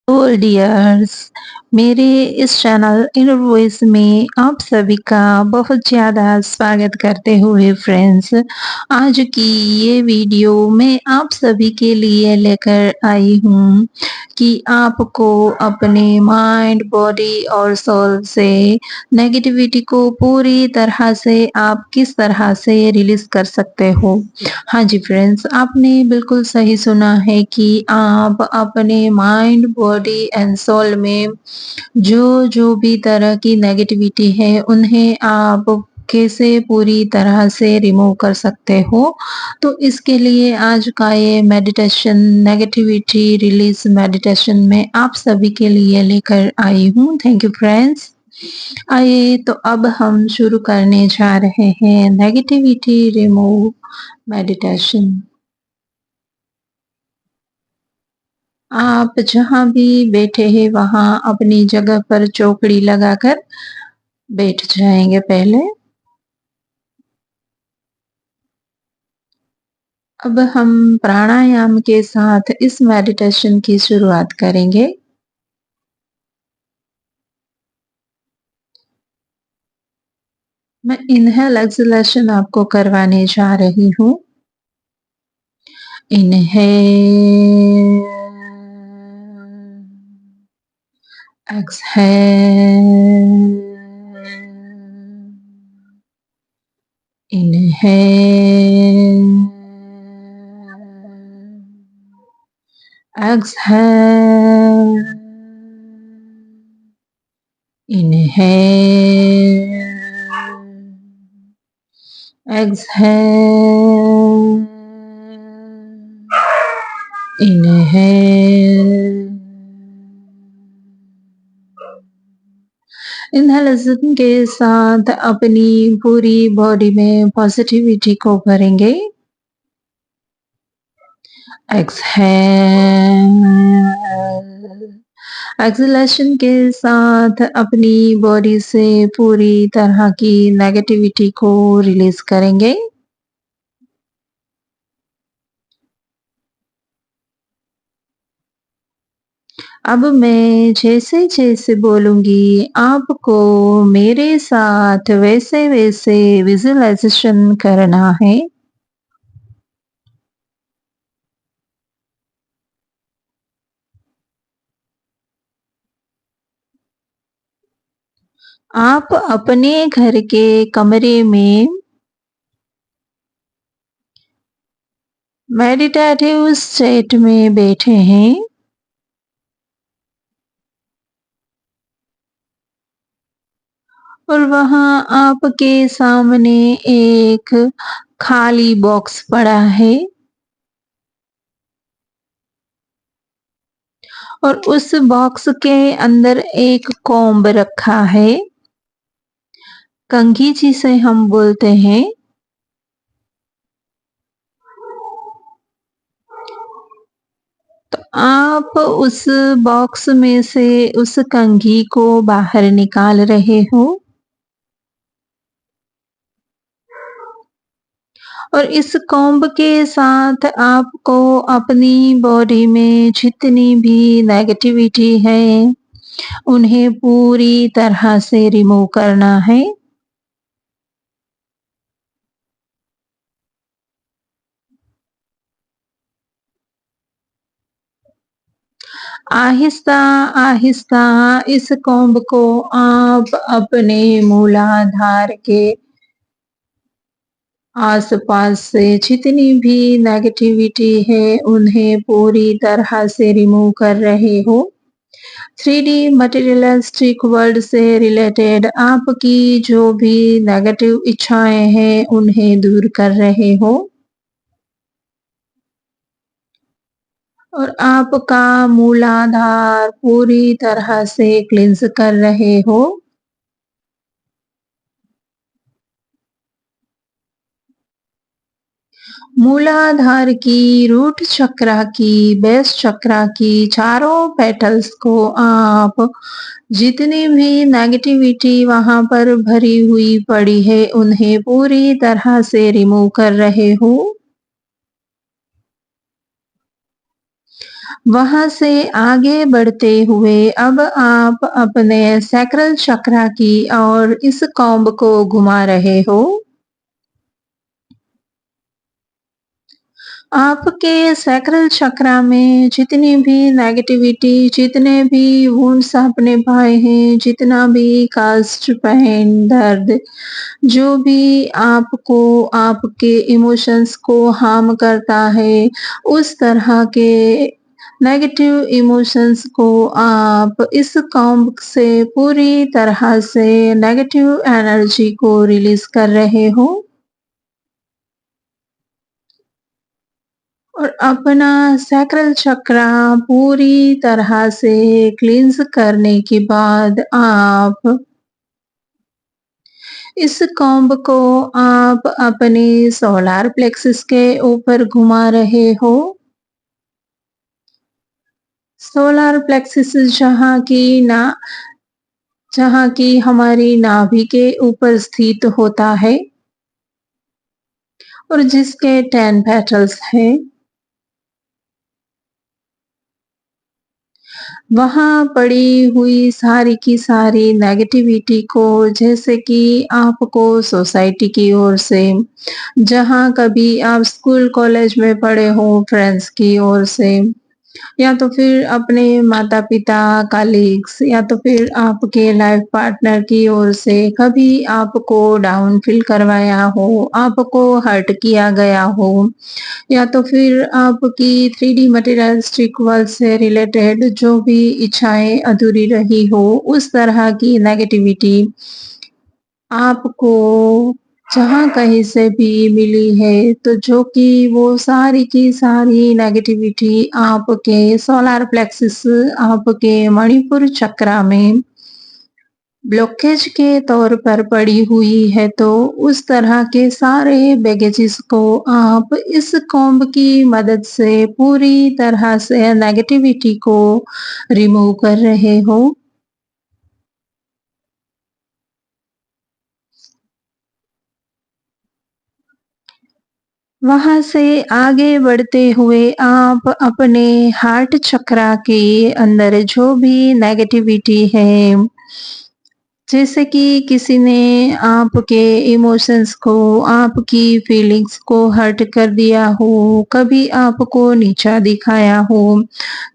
Hello dears, मेरे इस channel inner voice में आप सभी का बहुत ज़्यादा स्वागत करते हुए फ्रेंड्स, आज की ये वीडियो मैं आप सभी के लिए लेकर आई हूँ कि आपको अपने माइंड, बॉडी और सोल से नेगेटिविटी को पूरी तरह से आप किस तरह से रिलीज़ कर सकते हो। हाँ जी फ्रेंड्स, आपने बिल्कुल सही सुना है कि आप अपने माइंड, बॉडी एंड सोल में जो भी तरह की नेगेटिविटी है, उन्हें आप कैसे पूरी तरह से रिमूव कर सकते हो। तो इसके लिए आज का ये मेडिटेशन नेगेटिविटी रिलीज़ मेडिटेशन मैं आप सभी के लिए लेकर आई हूँ। Thank you friends. आइए तो अब हम शुरू करने जा रहे हैं नेगेटिविटी रिमूव मेडिटेशन। आप जहाँ भी बैठे हैं वहाँ अपनी जगह पर चौकड़ी लगाकर बैठ जाएंगे पहले। अब हम प्राणायाम के साथ इस मेडिटेशन की शुरुआत करेंगे। मैं इनहेल एक्सहेलेशन आपको करवाने जा रही हूँ। Inhale, exhale, inhale, exhale, inhale, exhale, inhale। Inhalation के साथ अपनी पूरी बॉडी में पॉजिटिविटी को भरेंगे। एक्सहेल, एक्सहेलेशन के साथ अपनी बॉडी से पूरी तरह की नेगेटिविटी को रिलीज करेंगे। अब मैं जैसे-जैसे बोलूँगी आपको मेरे साथ वैसे-वैसे विजुअलाइज़ेशन करना है। आप अपने घर के कमरे में मेडिटेटिव स्टेट में बैठे हैं। और वहाँ आपके सामने एक खाली बॉक्स पड़ा है और उस बॉक्स के अंदर एक कॉम्ब रखा है। कंघी जिसे हम बोलते हैं। तो आप उस बॉक्स में से उस कंघी को बाहर निकाल रहे हो और इस कॉम्ब के साथ आपको अपनी बॉडी में जितनी भी नेगेटिविटी है, उन्हें पूरी तरह से रिमूव करना है। आहिस्ता-आहिस्ता इस कॉम्ब को आप अपने मूलाधार के आस-पास से जितनी भी नेगेटिविटी है, उन्हें पूरी तरह से रिमूव कर रहे हो। 3D मटेरियलिस्टिक वर्ल्ड से रिलेटेड आपकी जो भी नेगेटिव इच्छाएँ हैं, उन्हें दूर कर रहे हो। और आपका मूलाधार पूरी तरह से क्लींज कर रहे हो। मूलाधार की, रूट चक्रा की, बेस चक्रा की चारों पेटल्स को आप जितनी भी नेगेटिविटी वहाँ पर भरी हुई पड़ी है, उन्हें पूरी तरह से रिमूव कर रहे हो। वहाँ से आगे बढ़ते हुए अब आप अपने सैक्रल चक्रा की और इस कॉम्ब को घुमा रहे हो। आपके सैक्रल चक्रा में जितनी भी नेगेटिविटी, जितने भी वुंड्स आपने पाए हैं, जितना भी कास्ट, पेन, दर्द, जो भी आपको आपके इमोशंस को हार्म करता है, उस तरह के नेगेटिव इमोशंस को आप इस कॉम्ब से पूरी तरह से नेगेटिव एनर्जी को रिलीज़ कर रहे हो। और अपना सैक्रल चक्रा पूरी तरह से क्लींस करने के बाद आप इस कॉम्ब को आप अपने सोलार प्लेक्सस के ऊपर घुमा रहे हो। सोलार प्लेक्सस जहाँ की हमारी नाभि के ऊपर स्थित होता है और जिसके 10 पेटल्स हैं। वहाँ पड़ी हुई सारी की सारी नेगेटिविटी को, जैसे कि आपको सोसाइटी की ओर से, जहाँ कभी आप स्कूल कॉलेज में पढ़े हो फ्रेंड्स की ओर से, या तो फिर अपने माता-पिता, कलीग्स, या तो फिर आपके लाइफ पार्टनर की ओर से कभी आपको डाउन फील करवाया हो, आपको हर्ट किया गया हो, या तो फिर आपकी 3D मटेरियलिस्टिक वर्ल्ड से रिलेटेड जो भी इच्छाएँ अधूरी रही हो, उस तरह की नेगेटिविटी आपको जहाँ कहीं से भी मिली है, तो जो कि वो सारी की सारी नेगेटिविटी आपके सोलार प्लेक्सस, आपके मणिपुर चक्रा में ब्लॉकेज के तौर पर पड़ी हुई है, तो उस तरह के सारे बैगेजेस को आप इस कॉम्ब की मदद से पूरी तरह से नेगेटिविटी को रिमूव कर रहे हो। वहाँ से आगे बढ़ते हुए आप अपने हार्ट चक्रा के अंदर जो भी नेगेटिविटी है, जैसे कि किसी ने आपके इमोशंस को, आपकी फीलिंग्स को हर्ट कर दिया हो, कभी आपको नीचा दिखाया हो,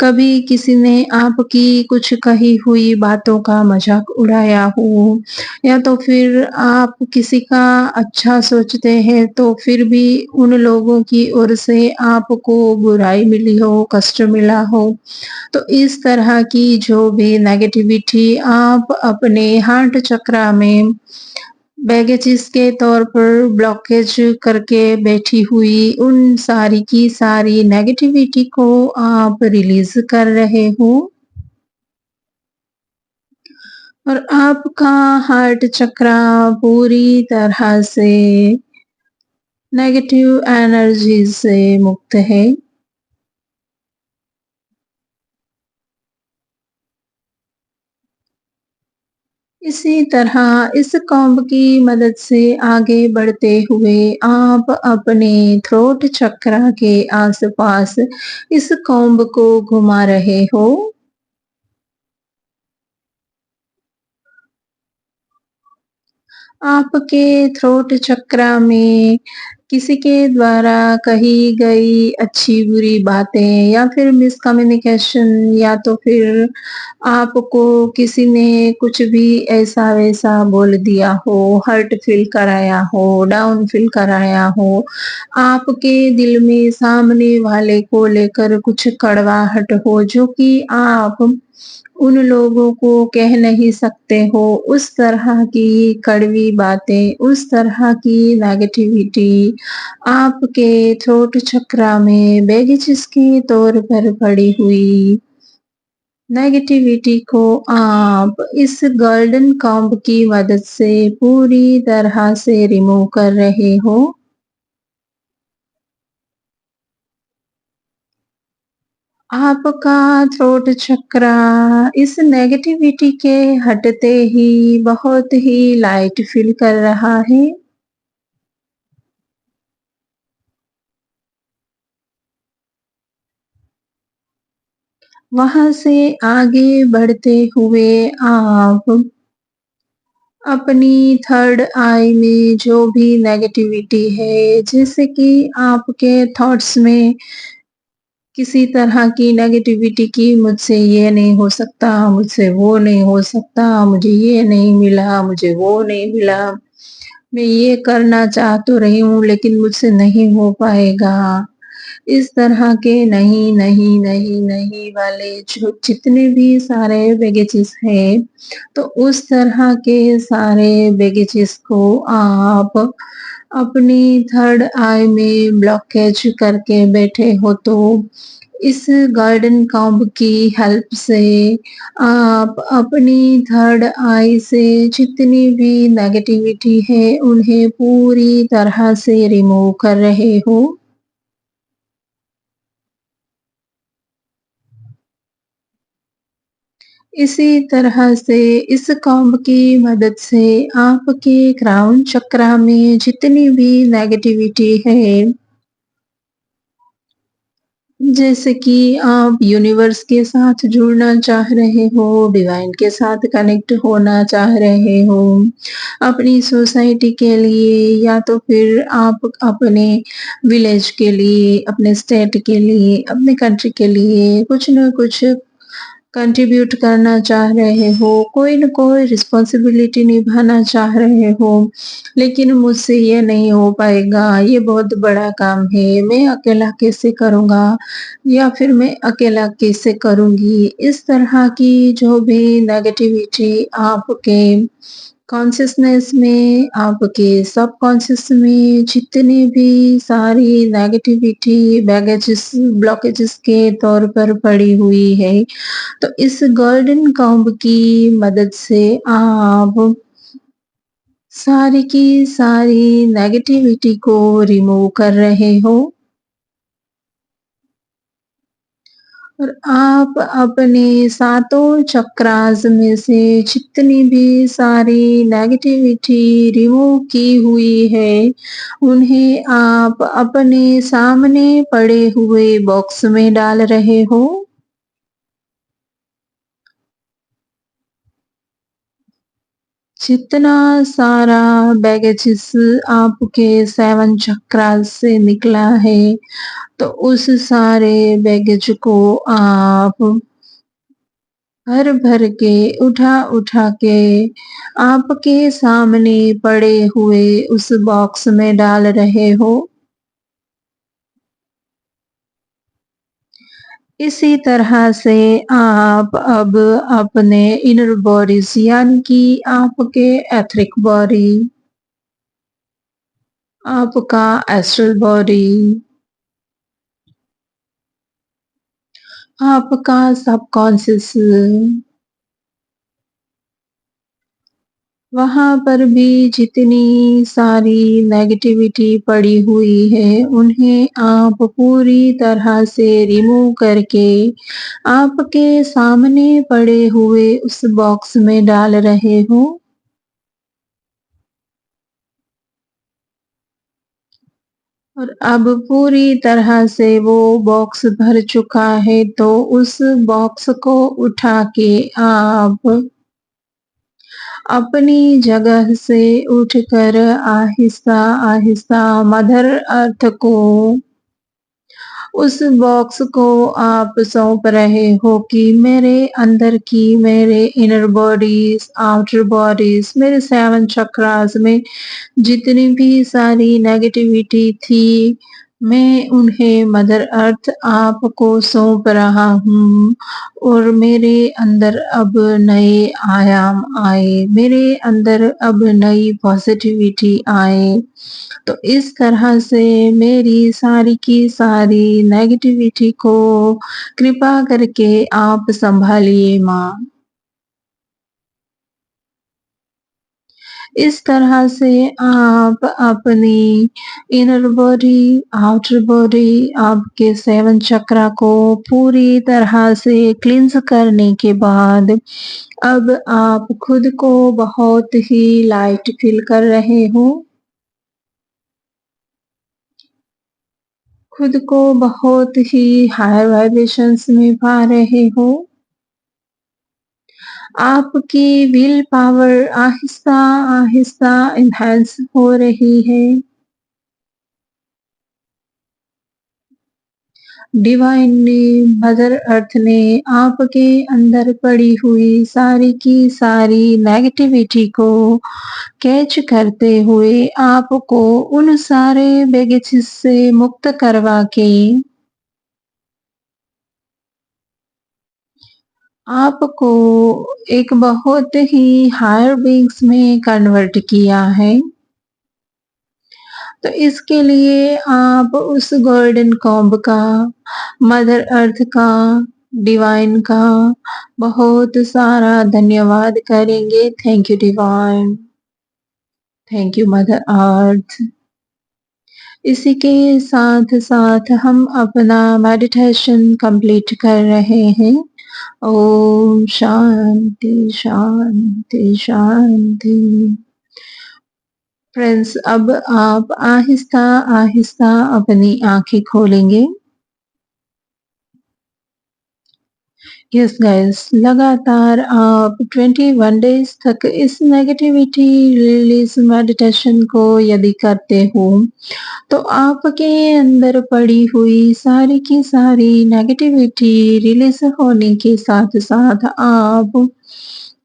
कभी किसी ने आपकी कुछ कही हुई बातों का मज़ाक उड़ाया हो, या तो फिर आप किसी का अच्छा सोचते हैं तो फिर भी उन लोगों की ओर से आपको बुराई मिली हो, कष्ट मिला हो। तो इस तरह की जो भी नेगेटिविटी आप अपने हार्ट चक्रा में बैगेजेस के तौर पर ब्लॉकेज करके बैठी हुई, उन सारी की सारी नेगेटिविटी को आप रिलीज़ कर रहे हो। और आपका हार्ट चक्रा पूरी तरह से नेगेटिव एनर्जी से मुक्त है। इसी तरह इस कॉम्ब की मदद से आगे बढ़ते हुए आप अपने थ्रोट चक्रा के आसपास इस कॉम्ब को घुमा रहे हो। आपके थ्रोट चक्रा में किसी के द्वारा कही गई अच्छी-बुरी बातें, या फिर मिसकम्युनिकेशन, या तो फिर आपको किसी ने कुछ भी ऐसा-वैसा बोल दिया हो, हर्ट फील कराया हो, डाउन फील कराया हो, आपके दिल में सामने वाले को लेकर कुछ कड़वाहट हो, जो कि आप उन लोगों को कह नहीं सकते हो, उस तरह की कड़वी बातें, उस तरह की नेगेटिविटी आपके थ्रोट चक्रा में बैगेजेस के तौर पर पड़ी हुई नेगेटिविटी को आप इस गोल्डन कॉम्ब की मदद से पूरी तरह से रिमूव कर रहे हो। आपका थ्रोट चक्रा इस नेगेटिविटी के हटते ही बहुत ही लाइट फील कर रहा है। वहाँ से आगे बढ़ते हुए आप अपनी थर्ड आई में जो भी नेगेटिविटी है, जैसे कि आपके थॉट्स में किसी तरह की नेगेटिविटी की मुझसे ये नहीं हो सकता, मुझसे वो नहीं हो सकता, मुझे ये नहीं मिला, मुझे वो नहीं मिला, मैं ये करना चाह तो रही हूँ लेकिन मुझसे नहीं हो पाएगा। इस तरह के नहीं, नहीं, नहीं, नहीं वाले जो जितने भी सारे बैगेजेस हैं, तो उस तरह के सारे बैगेजेस को आप अपनी थर्ड आई में ब्लॉकेज करके बैठे हो तो इस गोल्डन कॉम्ब की हेल्प से आप अपनी थर्ड आई से जितनी भी नेगेटिविटी है उन्हें पूरी तरह से रिमूव कर रहे हो। इसी तरह से इस कॉम्ब की मदद से आपके क्राउन चक्रा में जितनी भी नेगेटिविटी है, जैसे कि आप यूनिवर्स के साथ जुड़ना चाह रहे हो, डिवाइन के साथ कनेक्ट होना चाह रहे हो, अपनी सोसाइटी के लिए या तो फिर आप अपने विलेज के लिए, अपने स्टेट के लिए, अपने कंट्री के लिए कुछ न कुछ कंट्रीब्यूट करना चाह रहे हो, कोई न कोई रिस्पॉन्सिबिलिटी निभाना चाह रहे हो, लेकिन मुझसे ये नहीं हो पाएगा, ये बहुत बड़ा काम है, मैं अकेला कैसे करूँगा या फिर मैं अकेला कैसे करूँगी। इस तरह की जो भी नेगेटिविटी आपके कॉन्शसनेस में, आपके सबकॉन्शियस में जितनी भी सारी नेगेटिविटी बैगेजेस, ब्लॉकेजेस के तौर पर पड़ी हुई है, तो इस गोल्डन कॉम्ब की मदद से आप सारी की सारी नेगेटिविटी को रिमूव कर रहे हो और आप अपने सातों चक्रास में से जितनी भी सारी नेगेटिविटी रिमूव की हुई है, उन्हें आप अपने सामने पड़े हुए बॉक्स में डाल रहे हो। जितना सारा बैगेजेस आपके 7 चक्रास से निकला है, तो उस सारे बैगेज को आप भर-भर के, उठा-उठा के आपके सामने पड़े हुए उस बॉक्स में डाल रहे हो। इसी तरह से आप अब अपने इनर बॉडीज़ यानी कि आपके एथरिक बॉडी, आपका एस्ट्रल बॉडी, आपका सबकॉन्शियस, वहाँ पर भी जितनी सारी नेगेटिविटी पड़ी हुई है, उन्हें आप पूरी तरह से रिमूव करके आपके सामने पड़े हुए उस बॉक्स में डाल रहे हो। और अब पूरी तरह से वो बॉक्स भर चुका है, तो उस बॉक्स को उठा के आप अपनी जगह से उठकर आहिस्ता-आहिस्ता मदर अर्थ को उस बॉक्स को आप सौंप रहे हो कि मेरे अंदर की, मेरे इनर बॉडीज़, आउटर बॉडीज़, मेरे 7 चक्रास में जितनी भी सारी नेगेटिविटी थी, मैं उन्हें मदर अर्थ आपको सौंप रहा हूँ और मेरे अंदर अब नए आयाम आए, मेरे अंदर अब नई पॉज़िटिविटी आए। तो इस तरह से मेरी सारी की सारी नेगेटिविटी को कृपा करके आप सँभालिए माँ। इस तरह से आप अपनी इनर बॉडी, आउटर बॉडी, आपके 7 चक्रा को पूरी तरह से क्लींज़ करने के बाद अब आप खुद को बहुत ही लाइट फ़ील कर रहे हो। खुद को बहुत ही हायर वाइब्रेशंस में पा रहे हो। आपकी विल पावर आहिस्ता-आहिस्ता एनहांस हो रही है। डिवाइन ने, मदर अर्थ ने आपके अंदर पड़ी हुई सारी की सारी नेगेटिविटी को कैच करते हुए आपको उन सारे बैगेजेस से मुक्त करवा के आपको एक बहुत ही हायर बीइंग्स में कन्वर्ट किया है। तो इसके लिए आप उस गोल्डन कॉम्ब का, मदर अर्थ का, डिवाइन का बहुत सारा धन्यवाद करेंगे। Thank you divine, thank you mother earth. इसी के साथ-साथ हम अपना मेडिटेशन कंप्लीट कर रहे हैं। ओम शांति, शांति, शांति। फ्रेंड्स, अब आप आहिस्ता-आहिस्ता अपनी आँखें खोलेंगे। यस गाइस, लगातार आप 21 डेज़ तक इस नेगेटिविटी रिलीज़ मेडिटेशन को यदि करते हो, तो आपके अंदर पड़ी हुई सारी की सारी नेगेटिविटी रिलीज़ होने के साथ-साथ आप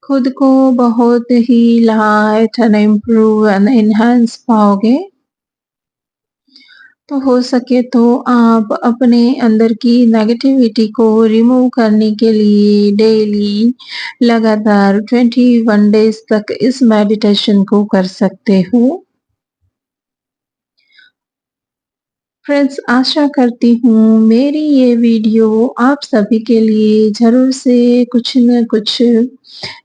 खुद को बहुत ही light and improve and enhance पाओगे। तो हो सके तो आप अपने अंदर की नेगेटिविटी को रिमूव करने के लिए डेली लगातार 21 डेज़ तक इस मेडिटेशन को कर सकते हो। फ्रेंड्स, आशा करती हूँ मेरी ये वीडियो आप सभी के लिए ज़रूर से कुछ न कुछ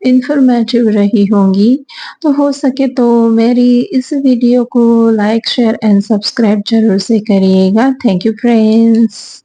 इन्फॉर्मेटिव रही होंगी। तो हो सके तो मेरी इस वीडियो को लाइक, शेयर एंड सब्सक्राइब ज़रूर से करिएगा। Thank you friends.